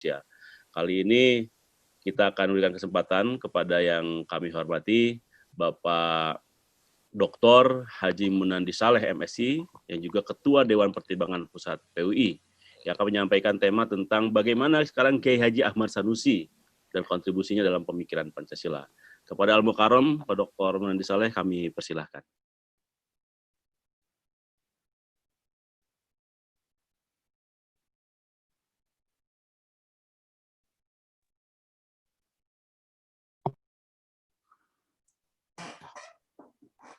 Indonesia. Kali ini kita akan memberikan kesempatan kepada yang kami hormati, Bapak Dr. Haji Munandi Saleh MSI, yang juga Ketua Dewan Pertimbangan Pusat PUI, yang akan menyampaikan tema tentang bagaimana sekarang Kiai Haji Ahmad Sanusi dan kontribusinya dalam pemikiran Pancasila. Kepada Al-Mukarram, Pak Dr. Munandi Saleh, kami persilahkan.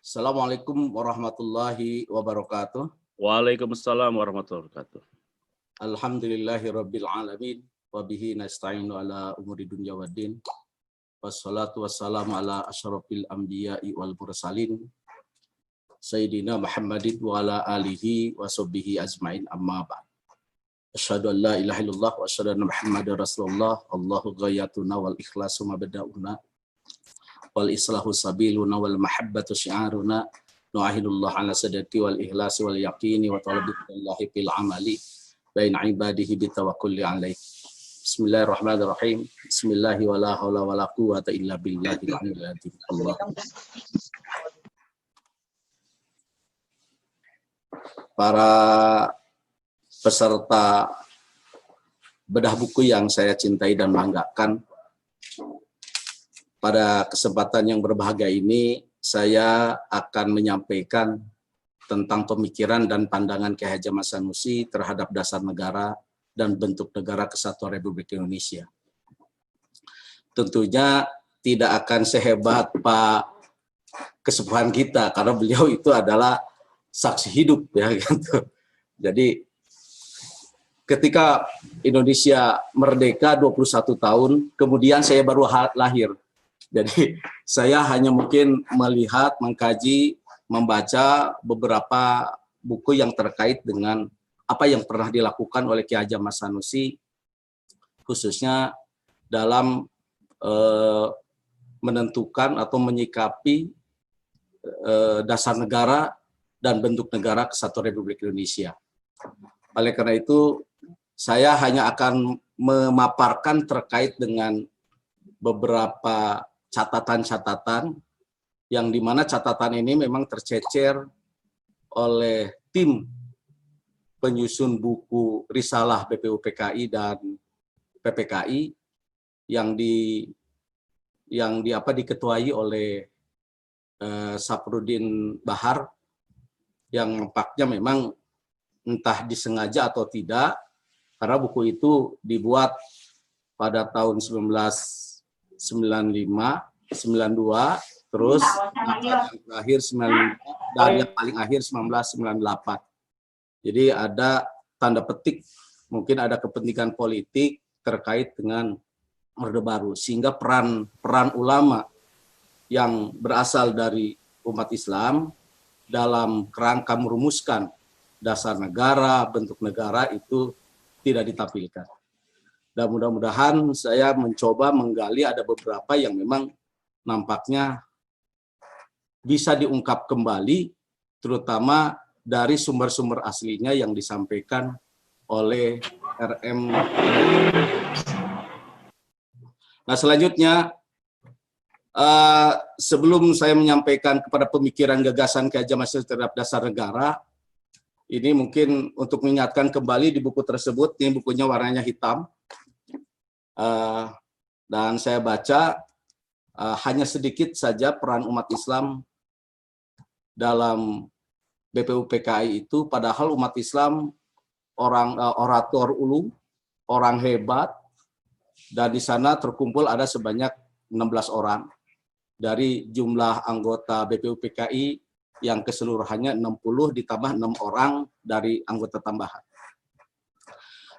Assalamualaikum warahmatullahi wabarakatuh. Waalaikumsalam warahmatullahi wabarakatuh. Alhamdulillahirabbil alamin wa bihi nasta'inu ala umuri dunya waddin. Wassalatu wassalamu ala asyrafil anbiya'i wal mursalin sayyidina Muhammadin wa ala alihi wa sahbihi ajmain, amma ba'd. Asyhadu an la ilaha illallah wa asyhadu anna Muhammadar Rasulullah. Allahu ghayatuna wal ikhlasu mabda'una wal islahu sabiluna wal mahabbatu syi'aruna nu'ahidullah ala sadati wal ihlasi wal yaqini wa talabillahi fil amali bain ibadihi bitawakkulli alaih. Bismillahirrahmanirrahim. Bismillahi wala haula wala quwata illa billahil aliyyil azim. Allah. Para peserta bedah buku yang saya cintai dan banggakan, pada kesempatan yang berbahagia ini, saya akan menyampaikan tentang pemikiran dan pandangan Kiai Haji Ahmad Sanusi terhadap dasar negara dan bentuk negara kesatuan Republik Indonesia. Tentunya tidak akan sehebat Pak Kesepuhan kita, karena beliau itu adalah saksi hidup, ya gitu. Jadi ketika Indonesia merdeka 21 tahun, kemudian saya baru lahir. Jadi saya hanya mungkin melihat, mengkaji, membaca beberapa buku yang terkait dengan apa yang pernah dilakukan oleh Kiai Haji Ahmad Sanusi, khususnya dalam menentukan atau menyikapi dasar negara dan bentuk negara kesatuan Republik Indonesia. Oleh karena itu, saya hanya akan memaparkan terkait dengan beberapa catatan-catatan yang dimana catatan ini memang tercecer oleh tim penyusun buku Risalah BPUPKI dan PPKI yang diketuai oleh Saprudin Bahar, yang nampaknya memang entah disengaja atau tidak, karena buku itu dibuat pada tahun 1995, 92, terus yang terakhir 95, dan yang paling akhir 1998. Jadi ada tanda petik, mungkin ada kepentingan politik terkait dengan Orde Baru, sehingga peran ulama yang berasal dari umat Islam dalam kerangka merumuskan dasar negara, bentuk negara itu tidak ditampilkan. Dan mudah-mudahan saya mencoba menggali ada beberapa yang memang nampaknya bisa diungkap kembali, terutama dari sumber-sumber aslinya yang disampaikan oleh RM. Nah, selanjutnya, sebelum saya menyampaikan kepada pemikiran gagasan Kiai Haji Ahmad Sanusi terhadap dasar negara, ini mungkin untuk mengingatkan kembali di buku tersebut, ini bukunya warnanya hitam, dan saya baca hanya sedikit saja peran umat Islam dalam BPUPKI itu, padahal umat Islam orang orator ulung, orang hebat, dan di sana terkumpul ada sebanyak 16 orang dari jumlah anggota BPUPKI yang keseluruhannya 60 ditambah 6 orang dari anggota tambahan.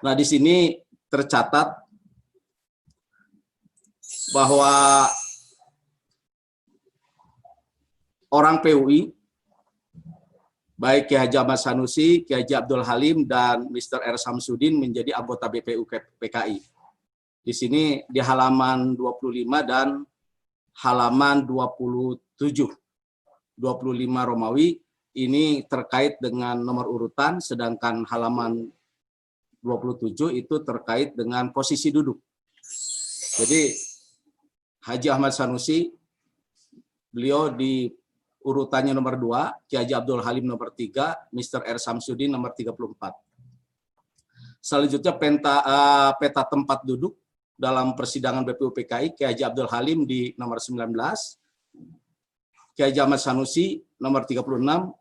Nah, di sini tercatat bahwa orang PUI, baik Kiai Haji Ahmad Sanusi, Kiai Haji Abdul Halim, dan Mr. R. Samsudin menjadi anggota BPUPKI. Di sini di halaman 25 dan halaman 27. 25 Romawi ini terkait dengan nomor urutan, sedangkan halaman 27 itu terkait dengan posisi duduk. Jadi Haji Ahmad Sanusi, beliau di urutannya nomor 2, Ki Haji Abdul Halim nomor 3, Mr. R. Samsudin nomor 34. Selanjutnya peta tempat duduk dalam persidangan BPUPKI, Ki Haji Abdul Halim di nomor 19, Ki Haji Ahmad Sanusi nomor 36,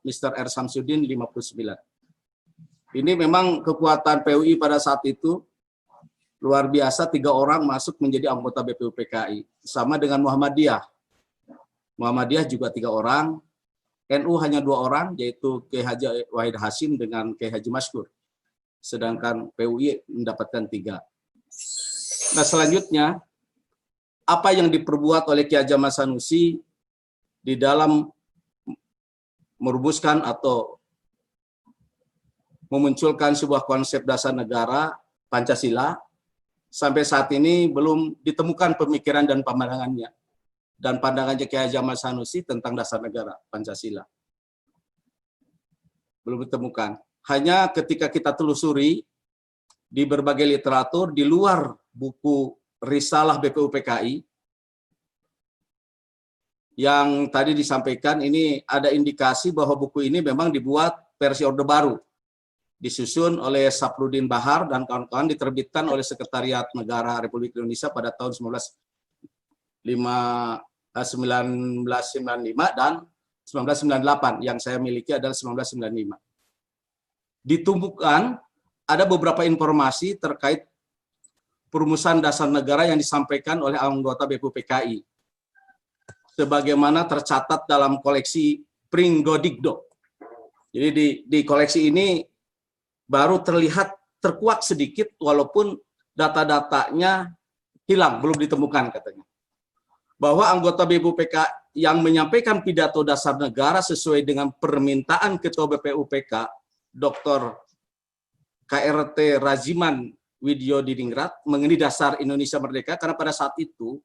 Mr. R. Samsudin 59. Ini memang kekuatan PUI pada saat itu luar biasa, 3 orang masuk menjadi anggota BPUPKI. Sama dengan Muhammadiyah. Muhammadiyah juga 3 orang, NU hanya 2 orang, yaitu Kiai Haji Wahid Hasyim dengan Kiai Haji Maskur. Sedangkan PUI mendapatkan 3. Nah, selanjutnya, apa yang diperbuat oleh Ki Haji Ahmad Sanusi di dalam merumuskan atau memunculkan sebuah konsep dasar negara Pancasila, sampai saat ini belum ditemukan pemikiran dan pandangannya. Dan pandangannya Ki Haji Ahmad Sanusi tentang dasar negara Pancasila. Belum ditemukan. Hanya ketika kita telusuri di berbagai literatur, di luar buku Risalah BPUPKI, yang tadi disampaikan, ini ada indikasi bahwa buku ini memang dibuat versi Orde Baru. Disusun oleh Saprudin Bahar dan kawan-kawan, diterbitkan oleh Sekretariat Negara Republik Indonesia pada tahun 1995 dan 1998. Yang saya miliki adalah 1995. Ditumbuhkan ada beberapa informasi terkait perumusan dasar negara yang disampaikan oleh anggota BPUPKI. Sebagaimana tercatat dalam koleksi Pringgodikdo. Jadi di koleksi ini baru terlihat terkuak sedikit, walaupun data-datanya hilang, belum ditemukan katanya. Bahwa anggota BPUPK yang menyampaikan pidato dasar negara sesuai dengan permintaan Ketua BPUPK, Dr. KRT Raziman Widyo Diningrat, mengenai dasar Indonesia Merdeka, karena pada saat itu,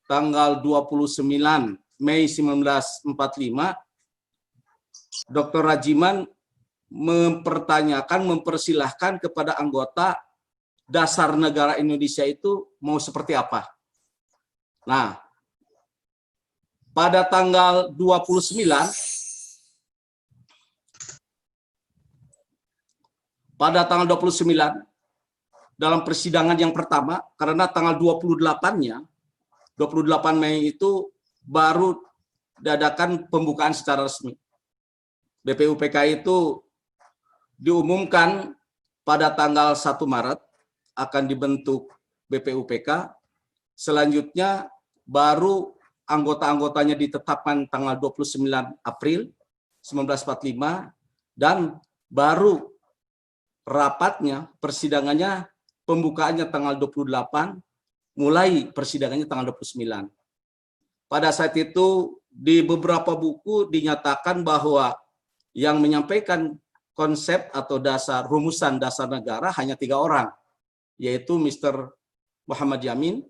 tanggal 29 Mei 1945, Dr. Raziman mempersilahkan kepada anggota dasar negara Indonesia itu mau seperti apa. Nah, pada tanggal 29 dalam persidangan yang pertama, karena tanggal 28 Mei itu baru dadakan pembukaan secara resmi. BPUPK itu diumumkan pada tanggal 1 Maret akan dibentuk BPUPK. Selanjutnya baru anggota-anggotanya ditetapkan tanggal 29 April 1945 dan baru rapatnya, persidangannya, pembukaannya tanggal 28, mulai persidangannya tanggal 29. Pada saat itu di beberapa buku dinyatakan bahwa yang menyampaikan konsep atau rumusan dasar negara hanya 3 orang, yaitu Mr. Muhammad Yamin,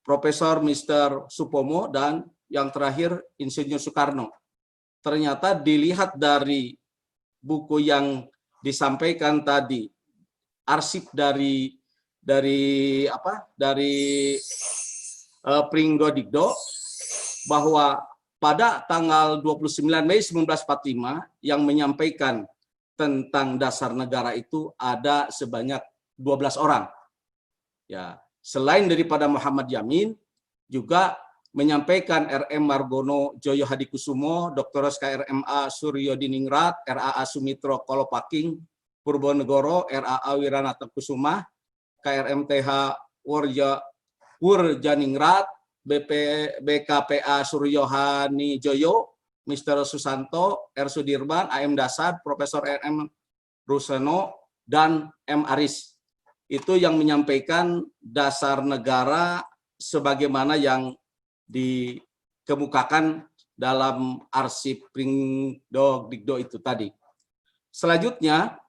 Profesor Mr. Supomo, dan yang terakhir Insinyur Soekarno. Ternyata dilihat dari buku yang disampaikan tadi, arsip dari Pringgodikdo, bahwa pada tanggal 29 Mei 1945 yang menyampaikan tentang dasar negara itu ada sebanyak 12 orang. Ya, selain daripada Muhammad Yamin, juga menyampaikan RM Margono Joyo Hadikusumo, Dr. KRMA Suryo Diningrat, RAA Sumitro Kolopaking Purwonegoro, RAA Wiranata Kusuma, KRMTH Wurjaningrat, BKPA Suryohani Joyo, Mr. Susanto, R. Sudirman, AM Dasar, Profesor RM Ruseno, dan M. Aris. Itu yang menyampaikan dasar negara sebagaimana yang dikemukakan dalam arsip Pringgodikdo itu tadi. Selanjutnya,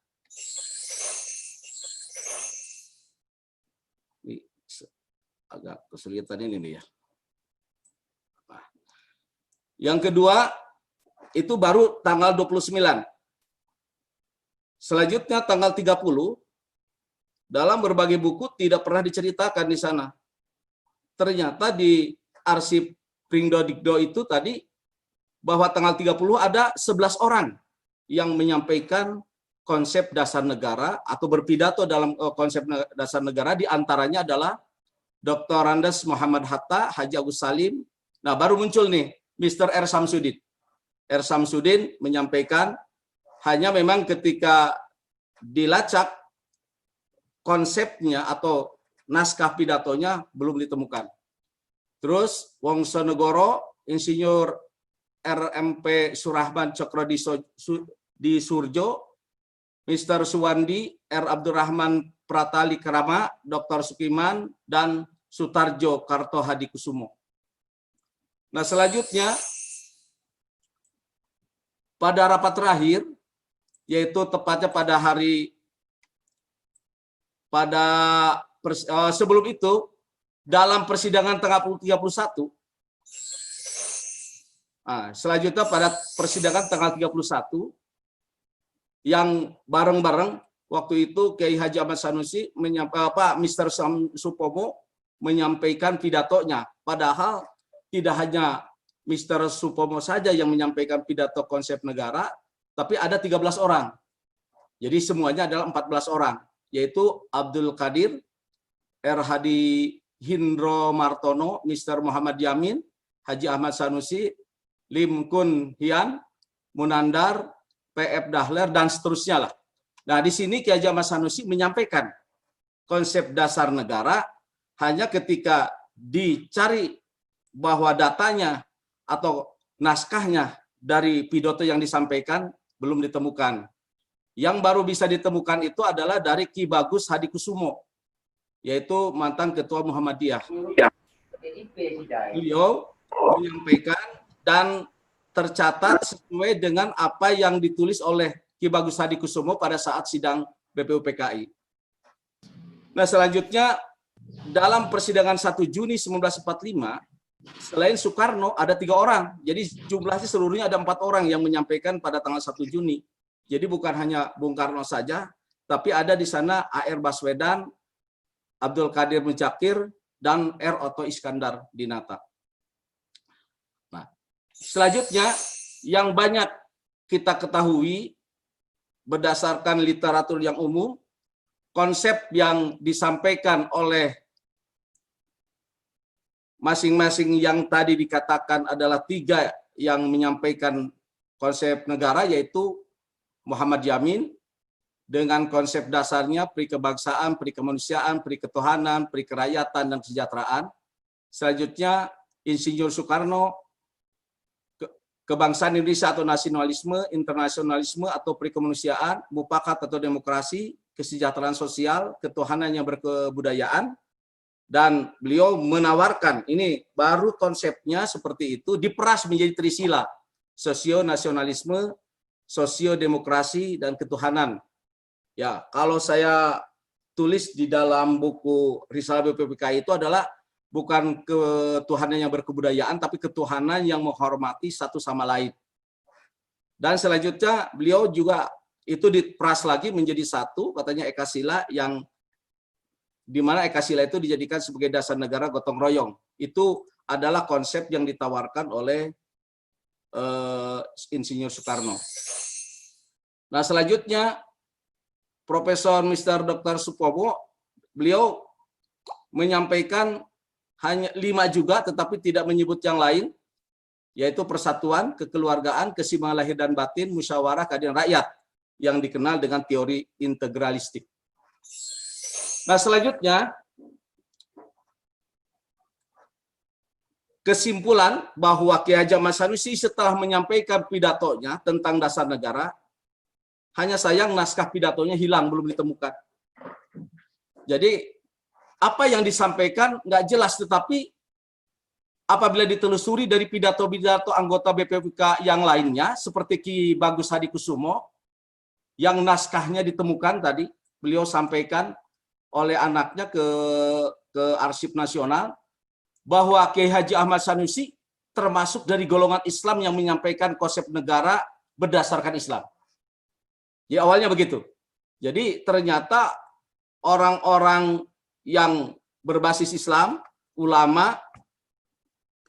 ini agak kesulitan ini nih ya. Yang kedua, itu baru tanggal 29. Selanjutnya tanggal 30, dalam berbagai buku tidak pernah diceritakan di sana. Ternyata di arsip Pringdodikdo itu tadi bahwa tanggal 30 ada 11 orang yang menyampaikan konsep dasar negara atau berpidato dalam konsep dasar negara, di antaranya adalah Dr. Andes Muhammad Hatta, Haji Agus Salim. Nah, baru muncul nih Mr. R. Samsudin. R. Samsudin menyampaikan, hanya memang ketika dilacak konsepnya atau naskah pidatonya belum ditemukan. Terus Wongsonegoro, Insinyur RMP Surahman Cokro di Surjo, Mr. Suwandi, R. Abdurrahman Pratali Kerama, Dr. Sukiman, dan Sutarjo Karto Hadikusumo. Nah, selanjutnya pada rapat terakhir, yaitu tepatnya sebelum itu, dalam persidangan tanggal 31, selanjutnya pada persidangan tanggal 31, yang bareng-bareng waktu itu Kiai Haji Ahmad Sanusi Mr. Supomo menyampaikan pidatonya. Padahal tidak hanya Mr. Supomo saja yang menyampaikan pidato konsep negara, tapi ada 13 orang. Jadi semuanya adalah 14 orang, yaitu Abdul Qadir, R. Hadi Hindro Martono, Mr. Muhammad Yamin, Haji Ahmad Sanusi, Lim Kun Hian, Munandar, PF Dahler, dan seterusnya lah. Nah, di sini Kiai Haji Ahmad Sanusi menyampaikan konsep dasar negara hanya ketika dicari bahwa datanya atau naskahnya dari pidato yang disampaikan belum ditemukan. Yang baru bisa ditemukan itu adalah dari Ki Bagus Hadikusumo, yaitu mantan Ketua Muhammadiyah. Beliau menyampaikan dan tercatat sesuai dengan apa yang ditulis oleh Ki Bagus Hadikusumo pada saat sidang BPUPKI. Nah, selanjutnya dalam persidangan 1 Juni 1945, selain Soekarno ada 3 orang. Jadi jumlahnya seluruhnya ada 4 orang yang menyampaikan pada tanggal 1 Juni. Jadi bukan hanya Bung Karno saja, tapi ada di sana A.R. Baswedan, Abdul Qadir Muzakir, dan R. Otto Iskandar Dinata. Nah, selanjutnya yang banyak kita ketahui berdasarkan literatur yang umum, konsep yang disampaikan oleh masing-masing yang tadi dikatakan adalah 3 yang menyampaikan konsep negara, yaitu Muhammad Yamin dengan konsep dasarnya pri kebangsaan, pri kemanusiaan, pri ketuhanan, pri kerakyatan, dan kesejahteraan. Selanjutnya Insinyur Soekarno, kebangsaan Indonesia atau nasionalisme, internasionalisme atau pri kemanusiaan, mufakat atau demokrasi, kesejahteraan sosial, ketuhanan yang berkebudayaan. Dan beliau menawarkan, ini baru konsepnya seperti itu, diperas menjadi trisila, sosio-nasionalisme, sosio-demokrasi, dan ketuhanan. Ya, kalau saya tulis di dalam buku Risalah BPUPKI itu adalah bukan ketuhanan yang berkebudayaan, tapi ketuhanan yang menghormati satu sama lain. Dan selanjutnya beliau juga itu diperas lagi menjadi satu, katanya Ekasila, yang di mana Ekasila itu dijadikan sebagai dasar negara gotong royong. Itu adalah konsep yang ditawarkan oleh Insinyur Soekarno. Nah, selanjutnya Profesor Mr. Dr. Supomo, beliau menyampaikan hanya 5 juga, tetapi tidak menyebut yang lain, yaitu persatuan, kekeluargaan, keseimbangan lahir dan batin, musyawarah, keadilan rakyat, yang dikenal dengan teori integralistik. Nah, selanjutnya kesimpulan bahwa Kiai Haji Ahmad Sanusi setelah menyampaikan pidatonya tentang dasar negara, hanya sayang naskah pidatonya hilang, belum ditemukan. Jadi apa yang disampaikan nggak jelas, tetapi apabila ditelusuri dari pidato-pidato anggota BPUPK yang lainnya, seperti Ki Bagus Hadikusumo, yang naskahnya ditemukan tadi, beliau sampaikan oleh anaknya ke Arsip Nasional, bahwa Kiai Haji Ahmad Sanusi termasuk dari golongan Islam yang menyampaikan konsep negara berdasarkan Islam. Ya awalnya begitu. Jadi ternyata orang-orang yang berbasis Islam, ulama,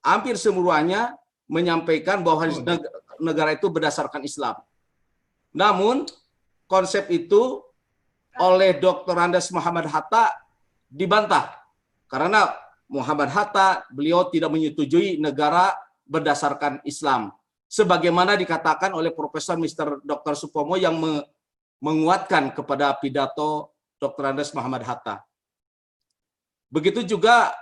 hampir semuanya menyampaikan bahwa negara itu berdasarkan Islam. Namun konsep itu oleh Dr. Andes Muhammad Hatta dibantah karena Muhammad Hatta beliau tidak menyetujui negara berdasarkan Islam. Sebagaimana dikatakan oleh Profesor Mr. Dr. Supomo yang menguatkan kepada pidato Dr. Andes Muhammad Hatta. Begitu juga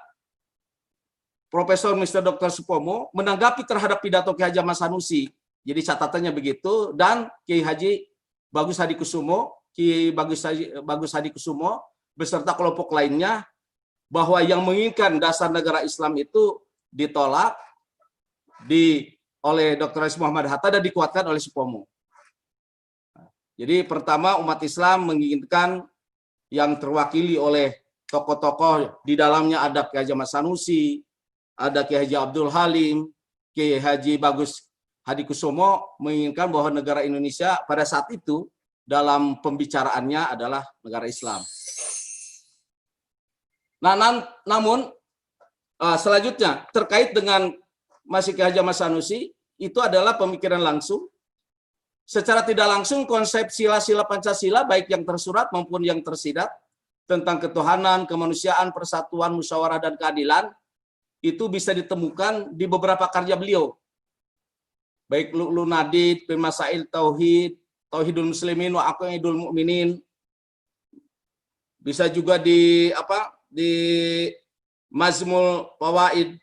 Profesor Mr. Dr. Supomo menanggapi terhadap pidato Kiai Haji Ahmad Sanusi. Jadi catatannya begitu, dan Kiai Haji Bagus Hadi Kusumo, Kiai Bagus Hadi Kusumo beserta kelompok lainnya bahwa yang menginginkan dasar negara Islam itu ditolak oleh Dr. Andes Muhammad Hatta dan dikuatkan oleh Supomo. Jadi pertama umat Islam menginginkan yang terwakili oleh tokoh-tokoh, di dalamnya ada Kiai Haji Ahmad Sanusi, ada Kiai Haji Abdul Halim, Kiai Haji Bagus Hadi Kusumo menginginkan bahwa negara Indonesia pada saat itu dalam pembicaraannya adalah negara Islam. Nah, namun selanjutnya terkait dengan masih Kiai Haji Ahmad Sanusi, itu adalah pemikiran langsung. Secara tidak langsung konsep sila-sila Pancasila baik yang tersurat maupun yang tersirat tentang ketuhanan, kemanusiaan, persatuan, musyawarah dan keadilan itu bisa ditemukan di beberapa karya beliau. Baik Lu'lu' Nadid, Masail Tauhid, Tauhidul Muslimin wa Aqaidul Mu'minin. Bisa juga di Mazmul Fawaid.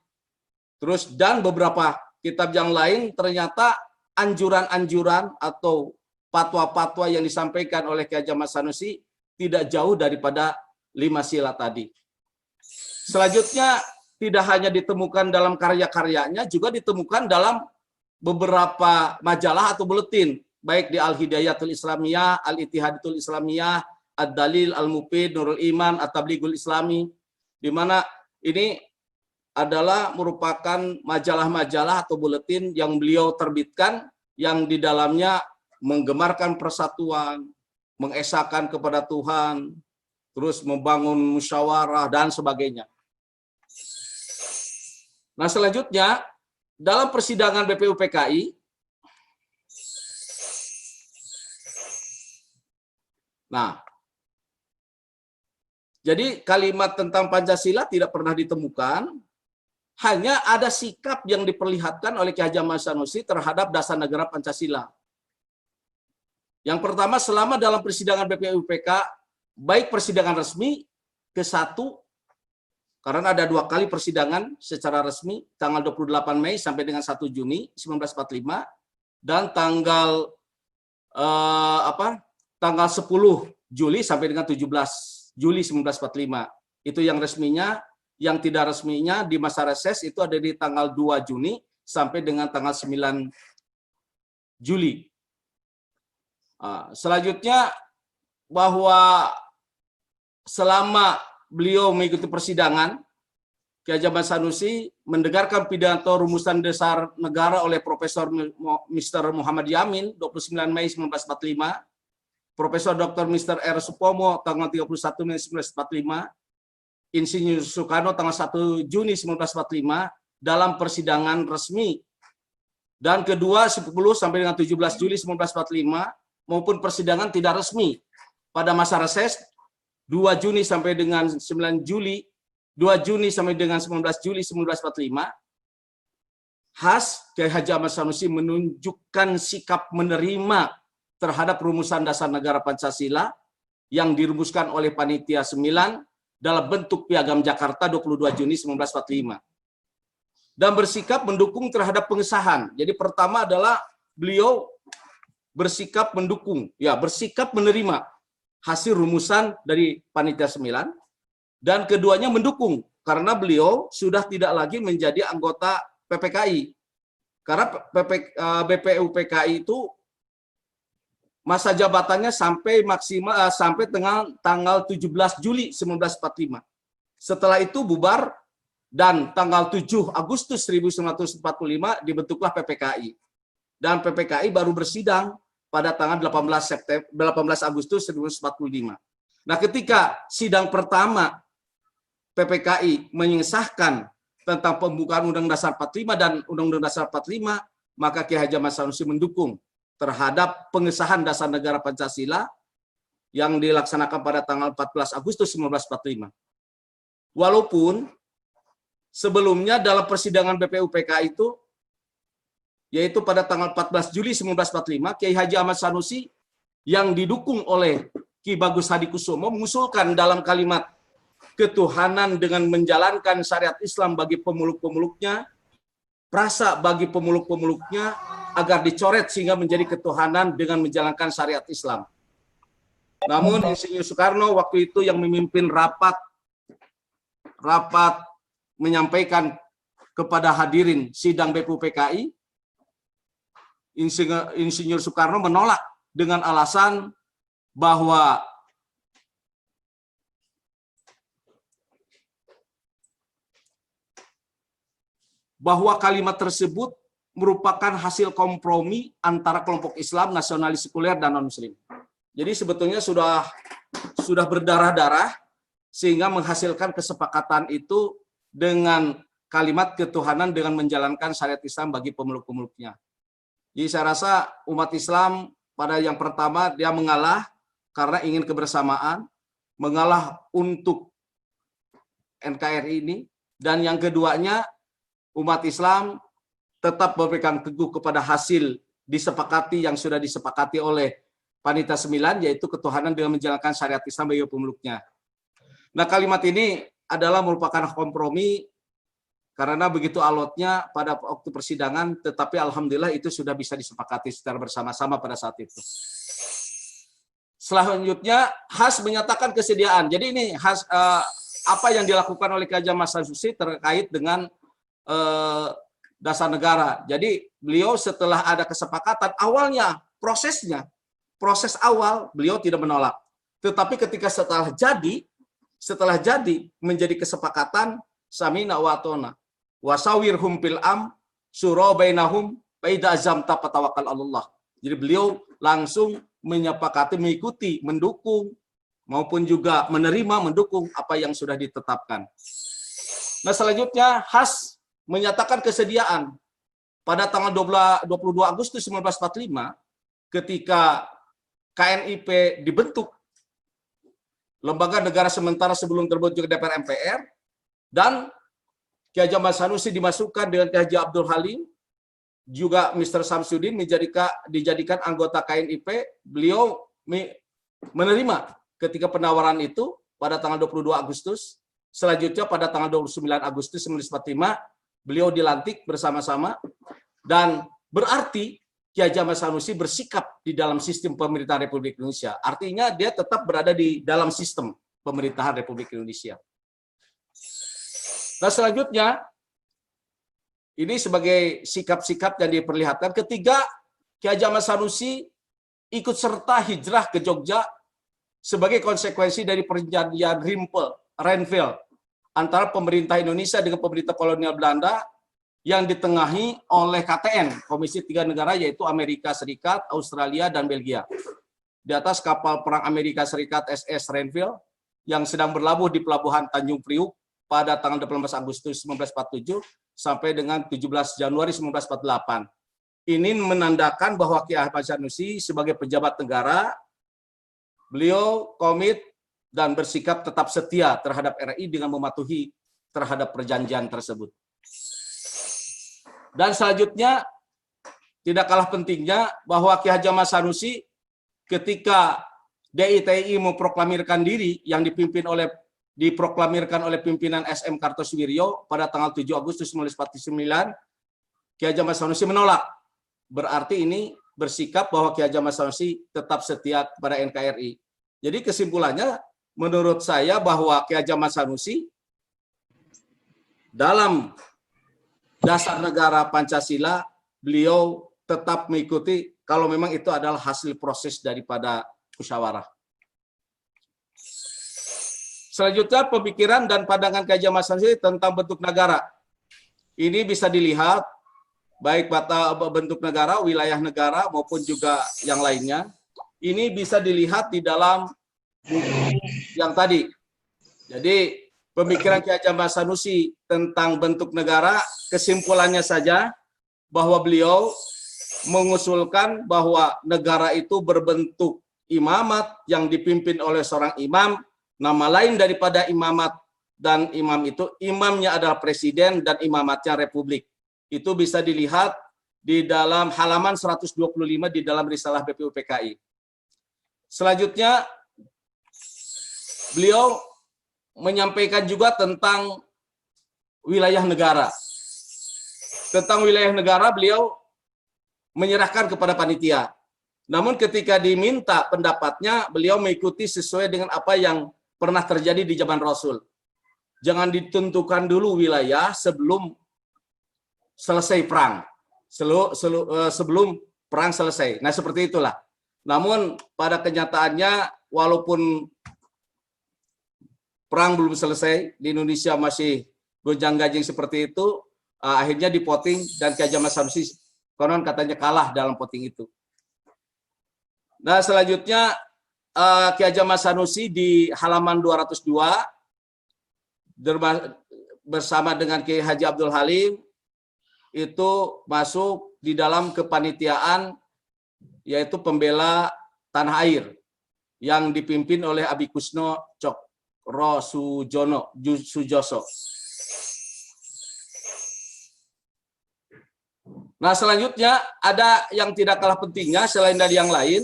Terus dan beberapa kitab yang lain ternyata anjuran-anjuran atau fatwa-fatwa yang disampaikan oleh Kiai Haji Ahmad Sanusi tidak jauh daripada 5 sila tadi. Selanjutnya tidak hanya ditemukan dalam karya-karyanya, juga ditemukan dalam beberapa majalah atau buletin, baik di Al-Hidayatul Islamiyah, Al-Ittihadatul Islamiyah, Ad-Dalil, Al-Mufid, Nurul Iman, At-Tablighul Islami, di mana ini adalah merupakan majalah-majalah atau buletin yang beliau terbitkan yang di dalamnya menggemarkan persatuan, mengesahkan kepada Tuhan, terus membangun musyawarah dan sebagainya. Nah, selanjutnya dalam persidangan BPUPKI, nah, jadi kalimat tentang Pancasila tidak pernah ditemukan, hanya ada sikap yang diperlihatkan oleh Kiai Haji Ahmad Sanusi terhadap dasar negara Pancasila. Yang pertama, selama dalam persidangan BPUPK, baik persidangan resmi ke-1, karena ada 2 kali persidangan secara resmi, tanggal 28 Mei sampai dengan 1 Juni 1945, dan tanggal 10 Juli sampai dengan 17 Juli 1945. Itu yang resminya. Yang tidak resminya di masa reses itu ada di tanggal 2 Juni sampai dengan tanggal 9 Juli. Selanjutnya bahwa selama beliau mengikuti persidangan, Kiai Haji Ahmad Sanusi mendengarkan pidato rumusan dasar negara oleh Profesor Mr. Muhammad Yamin 29 Mei 1945, Profesor Dr. Mr. R. Supomo tanggal 31 Mei 1945, Insinyur Soekarno tanggal 1 Juni 1945 dalam persidangan resmi, dan kedua 10 sampai dengan 17 Juli 1945 maupun persidangan tidak resmi pada masa reses 2 Juni sampai dengan 9 Juli, 2 Juni sampai dengan 19 Juli 1945. Khas Kiai Haji Ahmad Sanusi menunjukkan sikap menerima terhadap rumusan dasar negara Pancasila yang dirumuskan oleh Panitia 9 dalam bentuk Piagam Jakarta 22 Juni 1945. Dan bersikap mendukung terhadap pengesahan. Jadi pertama adalah beliau bersikap mendukung, bersikap menerima hasil rumusan dari Panitia 9, dan keduanya mendukung karena beliau sudah tidak lagi menjadi anggota PPKI. Karena BPUPKI itu masa jabatannya sampai maksimal sampai tanggal 17 Juli 1945. Setelah itu bubar dan tanggal 7 Agustus 1945 dibentuklah PPKI. Dan PPKI baru bersidang pada tanggal 18 Agustus 1945. Nah, ketika sidang pertama PPKI mengesahkan tentang pembukaan Undang-Undang Dasar 45 dan Undang-Undang Dasar 45, maka Kiai Haji Ahmad Sanusi mendukung terhadap pengesahan Dasar Negara Pancasila yang dilaksanakan pada tanggal 14 Agustus 1945. Walaupun sebelumnya dalam persidangan BPUPK itu, yaitu pada tanggal 14 Juli 1945, Kiai Haji Ahmad Sanusi yang didukung oleh Ki Bagus Hadikusumo mengusulkan dalam kalimat ketuhanan dengan menjalankan syariat Islam bagi pemeluk-pemeluknya, prasa bagi pemeluk-pemeluknya, agar dicoret sehingga menjadi ketuhanan dengan menjalankan syariat Islam. Namun Insinyur Soekarno waktu itu yang memimpin rapat menyampaikan kepada hadirin sidang BPUPKI, Insinyur Soekarno menolak dengan alasan bahwa kalimat tersebut merupakan hasil kompromi antara kelompok Islam, nasionalis sekuler, dan non-Muslim. Jadi sebetulnya sudah berdarah-darah sehingga menghasilkan kesepakatan itu dengan kalimat ketuhanan dengan menjalankan syariat Islam bagi pemeluk-pemeluknya. Jadi saya rasa umat Islam pada yang pertama dia mengalah karena ingin kebersamaan, mengalah untuk NKRI ini, dan yang keduanya umat Islam tetap berpegang teguh kepada hasil disepakati yang sudah disepakati oleh Panitia 9, yaitu ketuhanan dengan menjalankan syariat Islam bagi pemeluknya. Nah, kalimat ini adalah merupakan kompromi karena begitu alotnya pada waktu persidangan, tetapi alhamdulillah itu sudah bisa disepakati secara bersama-sama pada saat itu. Selanjutnya, Has menyatakan kesediaan. Jadi ini Has, apa yang dilakukan oleh Kiai Haji Ahmad Sanusi terkait dengan dasar negara. Jadi beliau setelah ada kesepakatan awalnya proses awal beliau tidak menolak. Tetapi ketika setelah jadi menjadi kesepakatan samina wa atona wasawirhum fil syura bainahum fa idza azamta fatawakkal 'alallah. Jadi beliau langsung menyepakati, mengikuti, mendukung maupun juga menerima, mendukung apa yang sudah ditetapkan. Nah, selanjutnya Has menyatakan kesediaan pada tanggal 22 Agustus 1945 ketika KNIP dibentuk, lembaga negara sementara sebelum terbentuk DPR MPR, dan Kiai Haji Ahmad Sanusi dimasukkan dengan Kiai Haji Abdul Halim, juga Mr. Samsudin dijadikan anggota KNIP. Beliau menerima ketika penawaran itu pada tanggal 22 Agustus. Selanjutnya pada tanggal 29 Agustus 1945 beliau dilantik bersama-sama, dan berarti Kiai Haji Ahmad Sanusi bersikap di dalam sistem pemerintahan Republik Indonesia. Artinya dia tetap berada di dalam sistem pemerintahan Republik Indonesia. Nah, selanjutnya ini sebagai sikap-sikap yang diperlihatkan ketika Kiai Haji Ahmad Sanusi ikut serta hijrah ke Jogja sebagai konsekuensi dari perjanjian Renville antara pemerintah Indonesia dengan pemerintah kolonial Belanda yang ditengahi oleh KTN, Komisi 3 Negara, yaitu Amerika Serikat, Australia, dan Belgia. Di atas kapal perang Amerika Serikat SS Renville yang sedang berlabuh di pelabuhan Tanjung Priuk pada tanggal 18 Agustus 1947 sampai dengan 17 Januari 1948. Ini menandakan bahwa Kiai Ahmad Sanusi sebagai pejabat negara, beliau komit dan bersikap tetap setia terhadap RI dengan mematuhi terhadap perjanjian tersebut. Dan selanjutnya, tidak kalah pentingnya bahwa Kiai Haji Ahmad Sanusi ketika DITI memproklamirkan diri yang diproklamirkan oleh pimpinan SM Kartosuwiryo pada tanggal 7 Agustus 1949, Kiai Haji Ahmad Sanusi menolak. Berarti ini bersikap bahwa Kiai Haji Ahmad Sanusi tetap setia kepada NKRI. Jadi kesimpulannya, menurut saya bahwa Kiai Haji Ahmad Sanusi dalam dasar negara Pancasila, beliau tetap mengikuti kalau memang itu adalah hasil proses daripada musyawarah. Selanjutnya, pemikiran dan pandangan Kiai Haji Ahmad Sanusi tentang bentuk negara. Ini bisa dilihat baik bentuk negara, wilayah negara maupun juga yang lainnya. Ini bisa dilihat di dalam buku yang tadi. Jadi pemikiran Ki Hajar Mas Sanusi tentang bentuk negara, kesimpulannya saja bahwa beliau mengusulkan bahwa negara itu berbentuk imamat yang dipimpin oleh seorang imam. Nama lain daripada imamat dan imam itu, imamnya adalah presiden dan imamatnya republik. Itu bisa dilihat di dalam halaman 125 di dalam risalah BPUPKI. Selanjutnya, beliau menyampaikan juga tentang wilayah negara. Tentang wilayah negara, beliau menyerahkan kepada panitia. Namun ketika diminta pendapatnya, beliau mengikuti sesuai dengan apa yang pernah terjadi di zaman Rasul. Jangan ditentukan dulu wilayah sebelum selesai perang. Sebelum perang selesai. Nah, seperti itulah. Namun pada kenyataannya, walaupun perang belum selesai, di Indonesia masih gonjang-ganjing seperti itu, akhirnya dipoting dan Ki Hajar Mas Sanusi konon katanya kalah dalam voting itu. Nah, selanjutnya Ki Hajar Mas Sanusi di halaman 202 bersama dengan Ki Haji Abdul Halim itu masuk di dalam kepanitiaan yaitu pembela tanah air yang dipimpin oleh Abi Kusno Cokro Sujoso. Nah, selanjutnya ada yang tidak kalah pentingnya selain dari yang lain,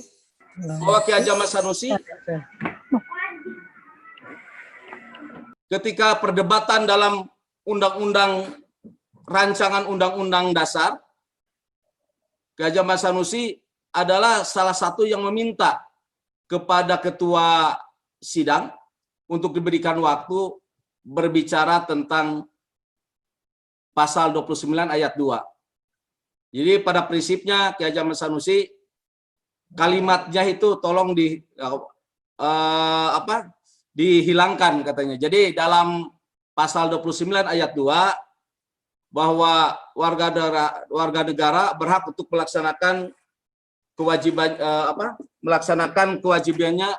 bahwa Ki Hajar Mas Sanusi ketika perdebatan dalam rancangan undang-undang dasar, Ki Hajar Mas Sanusi adalah salah satu yang meminta kepada ketua sidang untuk diberikan waktu berbicara tentang pasal 29 ayat 2. Jadi pada prinsipnya Ki Hajar Mas Sanusi kalimatnya itu tolong dihilangkan katanya. Jadi dalam pasal 29 ayat 2 bahwa warga negara berhak untuk melaksanakan kewajibannya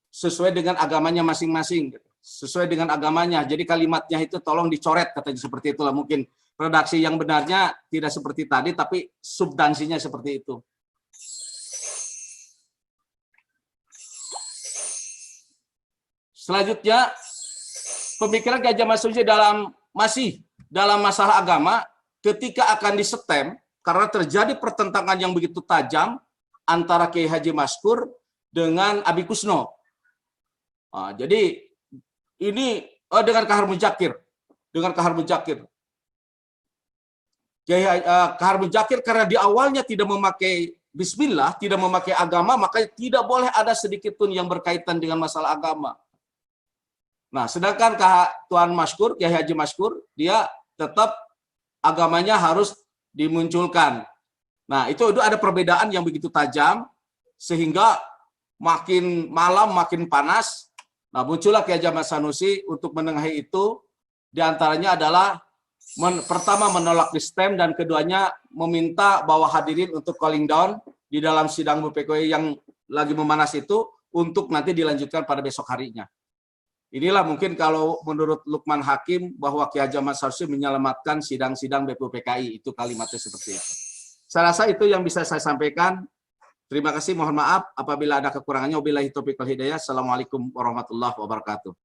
sesuai dengan agamanya masing-masing, sesuai dengan agamanya. Jadi kalimatnya itu tolong dicoret katanya, seperti itulah. Mungkin redaksi yang benarnya tidak seperti tadi, tapi substansinya seperti itu. Selanjutnya, pemikiran Ki Hajar Mas Sanusi masih dalam masalah agama ketika akan disetem, karena terjadi pertentangan yang begitu tajam antara Kiai Haji Maskur dengan Abi Kusno. Jadi ini dengan Kahar Muzakir. Kahar Muzakir karena di awalnya tidak memakai Bismillah, tidak memakai agama, makanya tidak boleh ada sedikit pun yang berkaitan dengan masalah agama. Nah, sedangkan Tuan Maskur, Kiai Haji Maskur, dia tetap agamanya harus dimunculkan. Nah, itu ada perbedaan yang begitu tajam, sehingga makin malam makin panas. Nah, muncullah Ki Hajar Mas Sanusi untuk menengahi itu. Di antaranya adalah pertama menolak distem, dan keduanya meminta bahwa hadirin untuk calling down di dalam sidang BPKI yang lagi memanas itu untuk nanti dilanjutkan pada besok harinya. Inilah mungkin kalau menurut Lukman Hakim bahwa Ki Hajar Mas Sanusi menyelamatkan sidang-sidang BPUPKI, itu kalimatnya seperti itu. Saya rasa itu yang bisa saya sampaikan. Terima kasih, mohon maaf apabila ada kekurangannya. Wabillahi taufiq wal hidayah. Assalamualaikum warahmatullahi wabarakatuh.